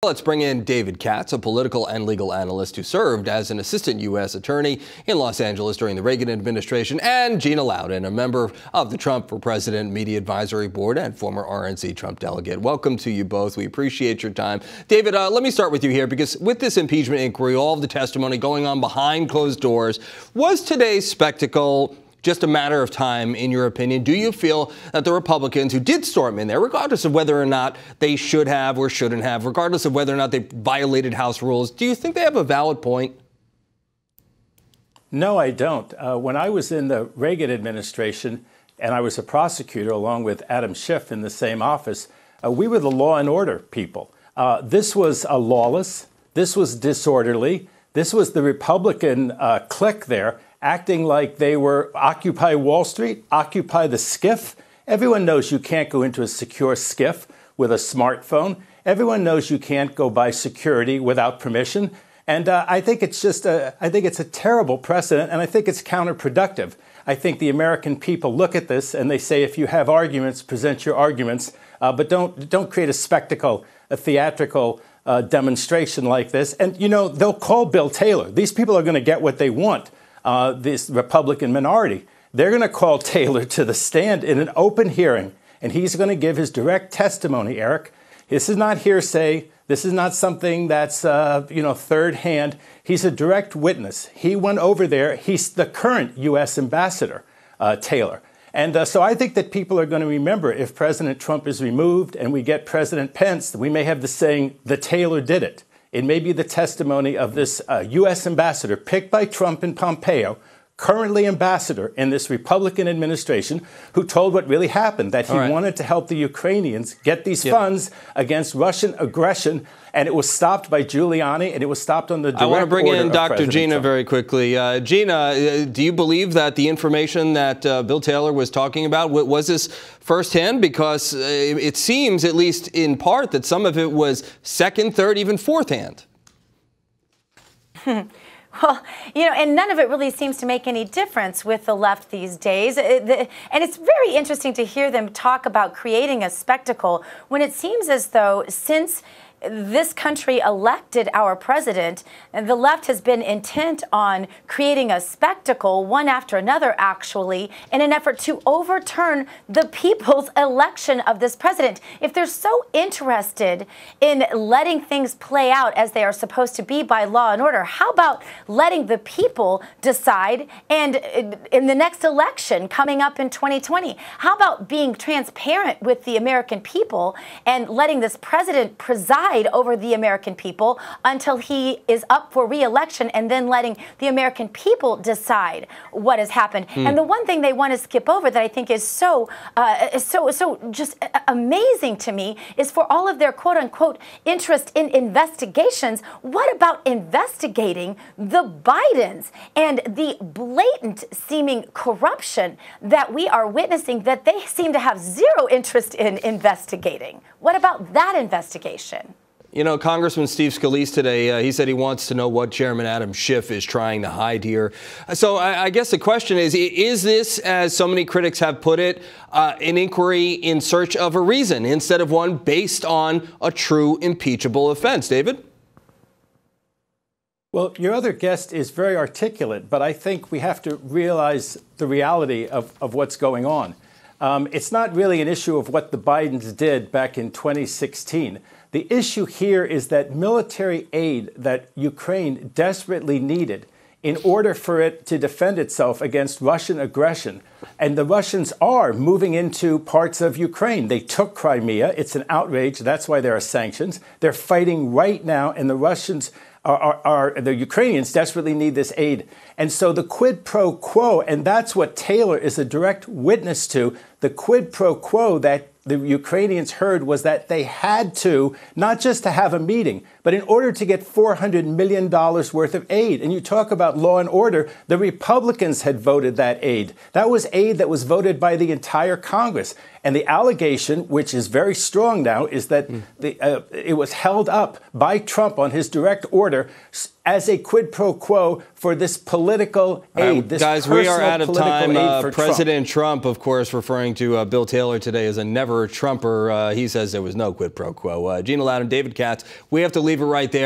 Let's bring in David Katz, a political and legal analyst who served as an assistant U.S. attorney in Los Angeles during the Reagan administration, and Gina Loudon, a member of the Trump for President Media Advisory Board and former RNC Trump delegate. Welcome to you both. We appreciate your time. David, let me start with you here, because with this impeachment inquiry, all of the testimony going on behind closed doors, was today's spectacle just a matter of time, in your opinion? Do you feel that the Republicans who did storm in there, regardless of whether or not they should have or shouldn't have, regardless of whether or not they violated House rules, do you think they have a valid point? No, I don't. When I was in the Reagan administration, and I was a prosecutor along with Adam Schiff in the same office, we were the law and order people. This was lawless. This was disorderly. This was the Republican clique there, acting like they were Occupy Wall Street, Occupy the SCIF. Everyone knows you can't go into a secure SCIF with a smartphone. Everyone knows you can't go by security without permission. And I think it's just I think it's a terrible precedent, and I think it's counterproductive. I think the American people look at this and they say, if you have arguments, present your arguments, but don't create a spectacle, a theatrical demonstration like this. And, you know, they'll call Bill Taylor. These people are going to get what they want. This Republican minority, they're going to call Taylor to the stand in an open hearing, and he's going to give his direct testimony, Eric. This is not hearsay. This is not something that's, third hand. He's a direct witness. He went over there. He's the current U.S. ambassador, Taylor. And so I think that people are going to remember, if President Trump is removed and we get President Pence, we may have the saying, the Taylor did it. It may be the testimony of this U.S. ambassador picked by Trump and Pompeo, currently ambassador in this Republican administration, who told what really happened, that he wanted to help the Ukrainians get these funds against Russian aggression. And it was stopped by Giuliani, and it was stopped on the direct order of President Trump. I want to bring in Dr. Gina very quickly. Gina, do you believe that the information that Bill Taylor was talking about, was this firsthand? Because it seems, at least in part, that some of it was second, third, even fourth hand. Well, and none of it really seems to make any difference with the left these days. And it's very interesting to hear them talk about creating a spectacle when it seems as though since this country elected our president, and the left has been intent on creating a spectacle, one after another, actually, in an effort to overturn the people's election of this president. If they're so interested in letting things play out as they are supposed to be by law and order, how about letting the people decide? And in the next election coming up in 2020, how about being transparent with the American people and letting this president preside over the American people until he is up for re-election, and then letting the American people decide what has happened. And the one thing they want to skip over that I think is so just amazing to me is for all of their quote unquote interest in investigations. What about investigating the Bidens and the blatant seeming corruption that we are witnessing that they seem to have zero interest in investigating? What about that investigation? You know, Congressman Steve Scalise today, he said he wants to know what Chairman Adam Schiff is trying to hide here. So I guess the question is this, as so many critics have put it, an inquiry in search of a reason instead of one based on a true impeachable offense? David? Well, your other guest is very articulate, but I think we have to realize the reality of what's going on. It's not really an issue of what the Bidens did back in 2016. The issue here is that military aid that Ukraine desperately needed in order for it to defend itself against Russian aggression. And the Russians are moving into parts of Ukraine. They took Crimea. It's an outrage. That's why there are sanctions. They're fighting right now, and the Russians the Ukrainians desperately need this aid. And so the quid pro quo, and that's what Taylor is a direct witness to, the quid pro quo that the Ukrainians heard was that they had to, not just to have a meeting, but in order to get $400 million worth of aid. And you talk about law and order, the Republicans had voted that aid. That was aid that was voted by the entire Congress. And the allegation, which is very strong now, is that it was held up by Trump on his direct order as a quid pro quo for this political aid. This guys, we are out of time. President Trump, of course, referring referring to Bill Taylor today as a never Trumper. He says there was no quid pro quo. Gina Loudon, David Katz, we have to leave it right there.